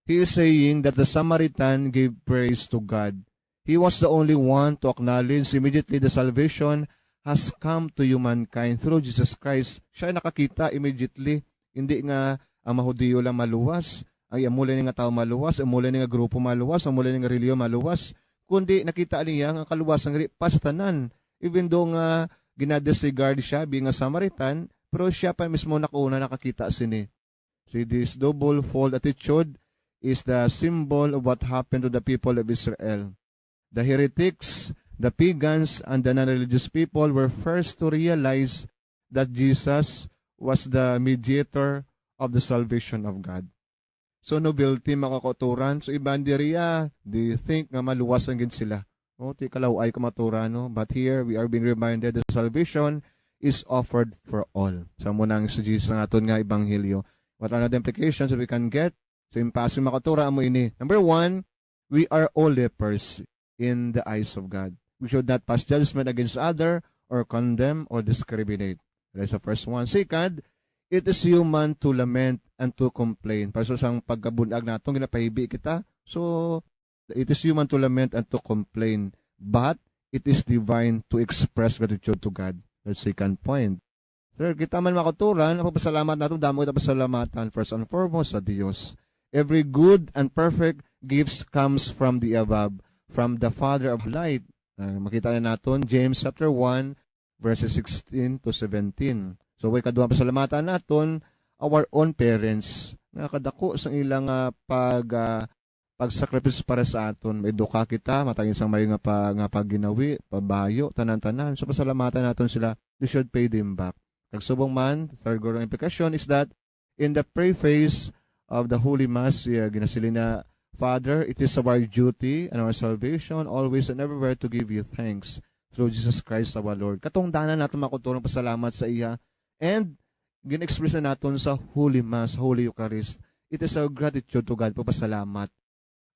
He is saying that the Samaritan gave praise to God. He was the only one to acknowledge immediately the salvation has come to humankind through Jesus Christ. Siya nakakita immediately. Hindi nga ang Mahudiyo lang maluwas, ay amulay nga tao maluwas, amulay nga grupo maluwas, amulay nga reliyon maluwas, kundi nakita niya ang kaluwasan pa sa tanan. Even though nga ginadisregard siya being a Samaritan, pero siya pa mismo nakuna nakakita sini. So this double-fold attitude is the symbol of what happened to the people of Israel. The heretics, the pagans, and the non-religious people were first to realize that Jesus was the mediator of the salvation of God. So nobility makakauturan. So iban diriya, they think nga maluwas ang gid sila. O, ti kalaw ay kamaturan, no? But here, we are being reminded that salvation is offered for all. So muna ang si Jesus ang aton nga Ebanghelyo. What are the implications that we can get? So impasing makatura mo ini. Number 1, we are all lepers in the eyes of God. We should not pass judgment against other or condemn or discriminate. That's the first one. Second, it is human to lament and to complain. Para sa pagkabunag natin, ginapahibi kita. So, it is human to lament and to complain. But, it is divine to express gratitude to God. That's the second point. Third, kita man makaturan, ang papasalamat natin, damo kita pasalamatan, first and foremost, sa Diyos. Every good and perfect gifts comes from the above, from the Father of light. Makita na natin, James chapter 1, verses 16 to 17. So, way kaduha pasalamatan natin, our own parents, nakadako sa ilang pag-sacrifice para sa aton. May duka kita, matangin sang may nga pagginawi, pabayo, tanan-tanan. So, pasalamatan natin sila, we should pay them back. Kagsubong man, third gorong implication is that in the preface of the Holy Mass, ginasilin na, Father, it is our duty and our salvation always and everywhere to give you thanks through Jesus Christ our Lord. Katungdanan natin makuturong pasalamat sa iya. And, gina-express na natin sa Holy Mass, Holy Eucharist. It is our gratitude to God, pasalamat.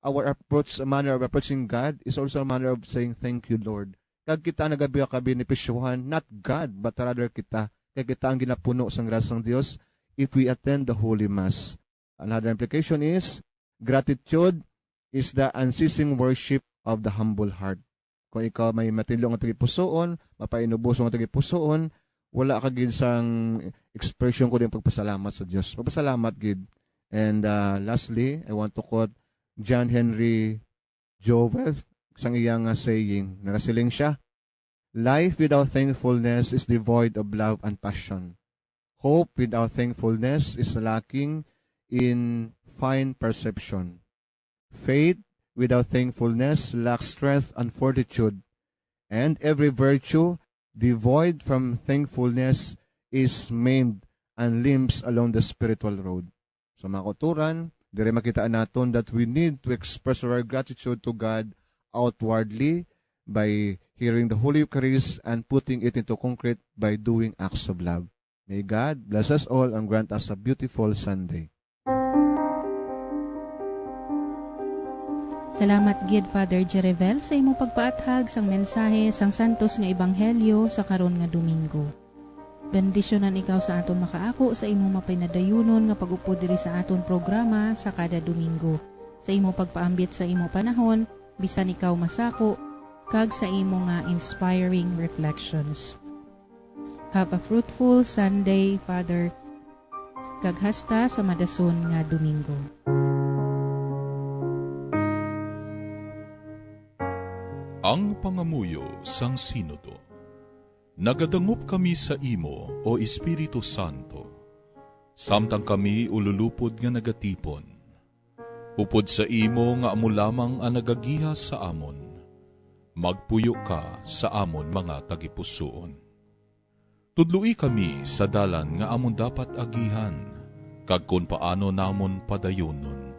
Our manner of approaching God is also a manner of saying, thank you, Lord. Kag kita nagabiya ka benepisyuhan, not God, but rather kita. Kag kita ang ginapuno sa grasya ng Diyos if we attend the Holy Mass. Another implication is, gratitude is the unceasing worship of the humble heart. Kung ikaw may matilong at tagipusoon, mapainubusong at tagipusoon, wala ka gid sang expression ko din pagpasalamat sa Diyos. Pagpasalamat gid. And lastly, I want to quote John Henry Joseph, isang iyang saying. Nakasiling siya, life without thankfulness is devoid of love and passion. Hope without thankfulness is lacking in fine perception. Faith without thankfulness lacks strength and fortitude. And every virtue devoid from thankfulness is maimed and limps along the spiritual road. So mga kauturan, dire makitaan natin that we need to express our gratitude to God outwardly by hearing the Holy Eucharist and putting it into concrete by doing acts of love. May God bless us all and grant us a beautiful Sunday. Salamat gid Father Jerevel sa imong pagpaathag sang mensahe sang santos nga ebanghelyo sa karon nga Domingo. Bendisyonan ikaw sa aton makaako sa imong mapinadayunon nga pag-upod diri sa aton programa sa kada Domingo. Sa imong pagpaambit sa imong panahon, bisan ikaw masako, kag sa imong nga inspiring reflections. Have a fruitful Sunday, Father, kag hasta sa madason nga Domingo. Ang pangamuyo sang Sinodo. Nagadangup kami sa imo, o Espiritu Santo. Samtang kami ululupod nga nagatipon. Upod sa imo nga amo lamang ang nagagiha sa amon. Magpuyo ka sa amon mga tagipusoon. Tudlui kami sa dalan nga amon dapat agihan, kag kung paano namon padayonon.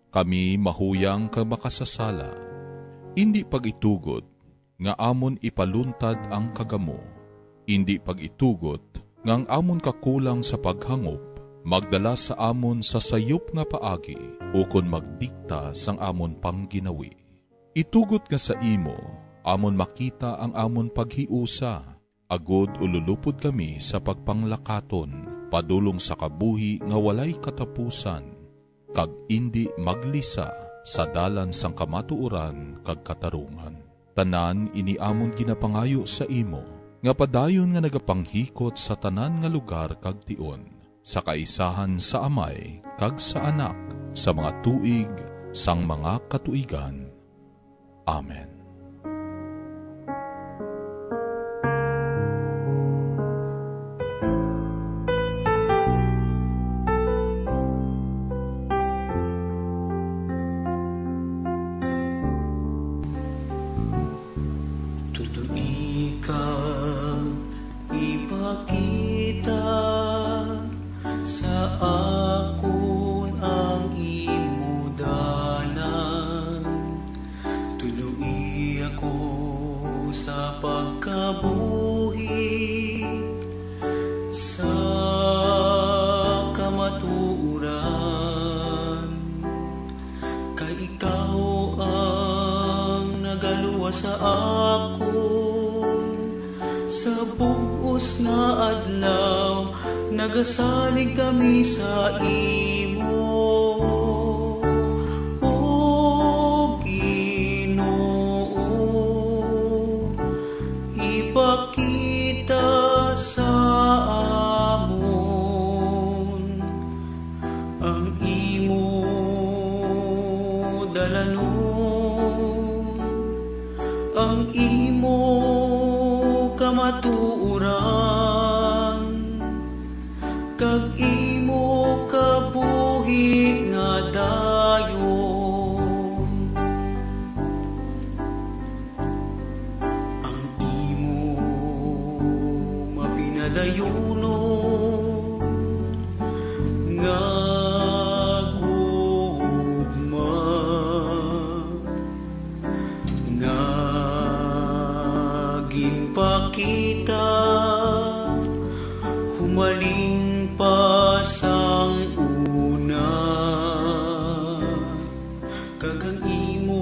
Kami mahuyang ka makasasala, hindi pag-itugot nga amon ipaluntad ang kagamo, hindi pag-itugot nga ang amon kakulang sa paghangop, magdala sa amon sa sayop nga paagi, ukon magdikta sang amon pangginawi. Itugot nga sa imo, amon makita ang amon paghiusa, agod ululupod kami sa pagpanglakaton, padulong sa kabuhi nga walay katapusan, kag indi maglisa sa dalan sang kamatuoran kag katarungan. Tanan iniamon ginapangayo sa imo, nga padayon nga nagapanghikot sa tanan nga lugar kag tion, sa kaisahan sa Amay kag sa Anak, sa mga tuig sang mga katuigan. Amen. Ipakita sa akon ang kamatuuran. Kay ikaw ang nagaluwa sa akon, sa bugos nga adlaw, nagasalig kami sa imo. O Ginoo, ipakita sa amon ang imo dalanon, ang imo kamatuuran, kag imo kabuhi nga dayon. Ang imo mapinadayonon nga gugma, nga ginpakita humaling pa sang una, kagang imo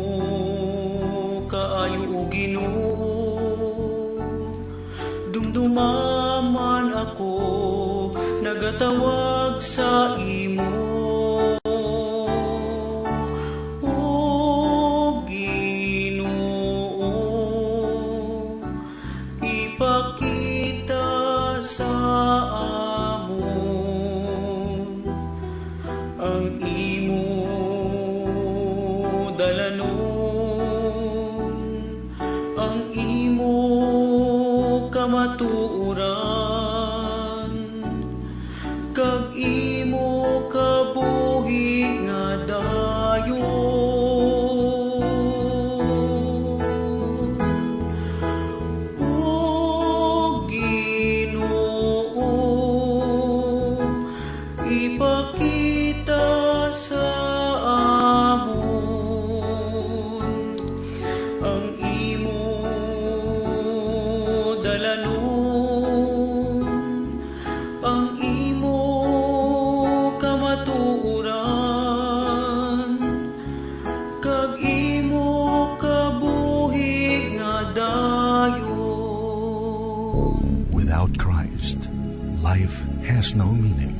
kaayo o Ginoo. Dumdumaman ako, nagatawag sa imo. O Ginoo, ipakita sa amon ang imo dalanon, ang imo kamatuuran, kag imo kabuhi nga dayon. O Ginoo, ipakita sa amon ang imo dalanon, ang imo kamatuuran, kag imo kabuhi nga dayon. Without Christ, life has no meaning.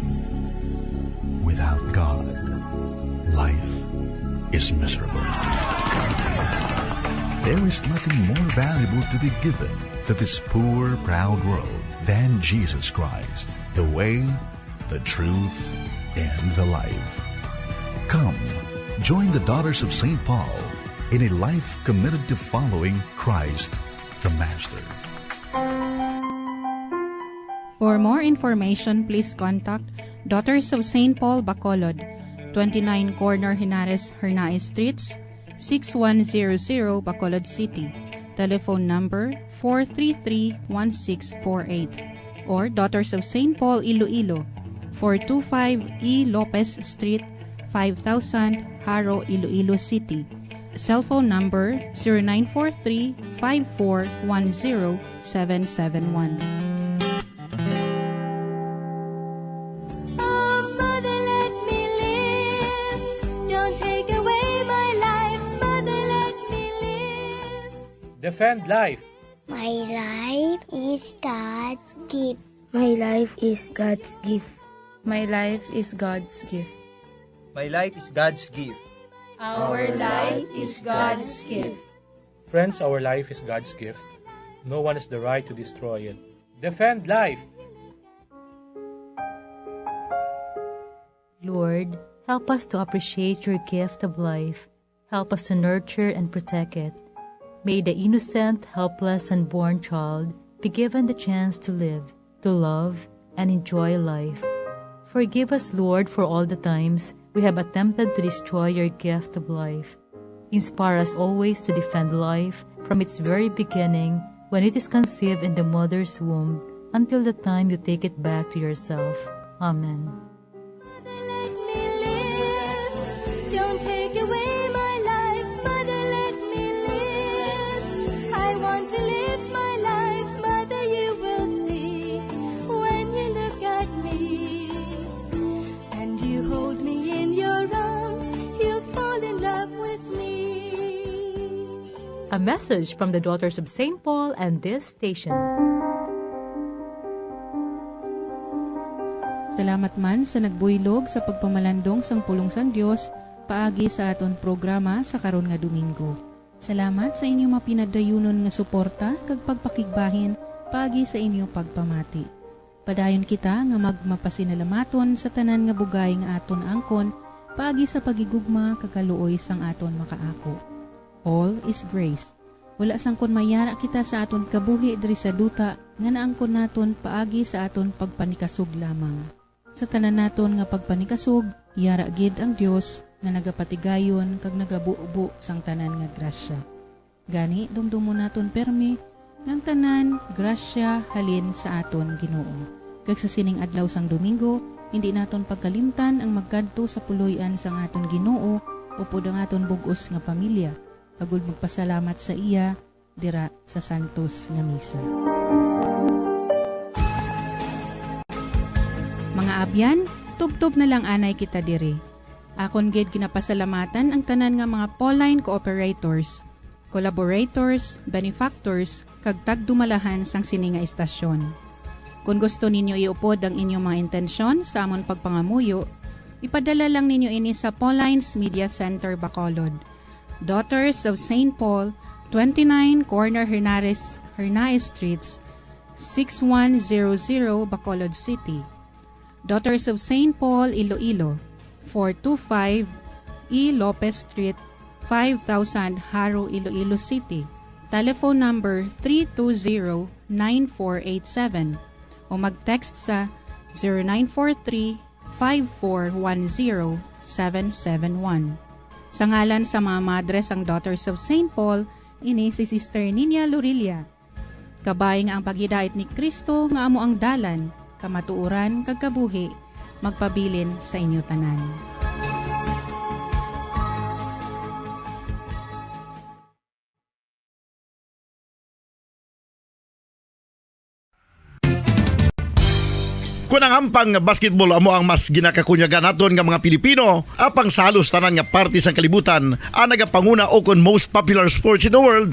Without God, life is miserable. There is nothing more valuable to be given to this poor, proud world than Jesus Christ, the way, the truth, and the life. Come, join the daughters of St. Paul in a life committed to following Christ, the Master. For more information, please contact Daughters of St. Paul Bacolod, 29 Corner Henares, Hernaez Streets, 6100 Bacolod City. Telephone number 433-1648. Or Daughters of St. Paul Iloilo, 425 E. Lopez Street, 5000 Haro, Iloilo City. Cellphone number 0943-5410-771. Defend life. My life is God's gift. My life is God's gift. My life is God's gift. My life is God's gift. Our life is God's gift. Friends, our life is God's gift. No one has the right to destroy it. Defend life. Lord, help us to appreciate your gift of life. Help us to nurture and protect it. May the innocent, helpless, unborn child be given the chance to live, to love, and enjoy life. Forgive us, Lord, for all the times we have attempted to destroy your gift of life. Inspire us always to defend life from its very beginning when it is conceived in the mother's womb until the time you take it back to yourself. Amen. Don't take away my life, Mother, let me live. I want to live my life, Mother, you will see when you look at me. And you hold me in your arms, he'll fall in love with me. A message from the Daughters of St. Paul and this station. Salamat man sa nagbuylog sa pagpamalandong sang pulong sang Dios paagi sa aton programa sa karon nga Domingo. Salamat sa inyong mapinadayunon nga suporta kag pagpakigbahin paagi sa inyong pagpamati. Padayon kita nga magmapasinalamaton sa tanan nga bugay nga aton angkon paagi sa pagigugma kagaluoy sang aton makaako. All is grace. Wala sang kon mayara kita sa aton kabuhi diri sa duta nga naangkon naton paagi sa aton pagpanikasog lamang. Sa tanan naton nga pagpanikasog, yara gid ang Dios nga nagapatigayon kag nagabuo sang tanan nga grasya. Gani dumdumo naton permi ng tanan grasya halin sa aton Ginoo. Kag sa sining adlaw sang Domingo, hindi naton pagkalimtan ang magkadto sa puloy-an sang aton Ginoo upod ang aton bug-os nga pamilya. Agul magpasalamat sa iya dira sa Santos nga Misa. Mga abyan, tubtob na lang anay kita diri. Akon gid ginapasalamatan ang tanan nga mga Pauline cooperators, collaborators, benefactors, kag tagdumalahan sang sini nga istasyon. Kung gusto ninyo iupod ang inyong mga intensyon sa amon pagpangamuyo, ipadala lang ninyo ini sa Pauline's Media Center, Bacolod. Daughters of St. Paul, 29 Corner Hernaez Streets, 6100 Bacolod City. Daughters of St. Paul, Iloilo, 425 E. Lopez Street, 5000 Haro, Iloilo City. Telephone number 320-9487 o mag-text sa 0943-5410-771. Sa ngalan sa mga madres ang Daughters of St. Paul, ini si Sister Nina Lurilia. Kabay nga ang paghidait ni Kristo nga amo ang dalan, kamatuuran kag kabuhi, magpabilin sa inyo tanan. Kung ang ampang basketball amo ang mas ginakakunyagan naton nga mga Pilipino, apang salos tanan nga parte sang kalibutan, ang nagapanguna o kon most popular sports in the world,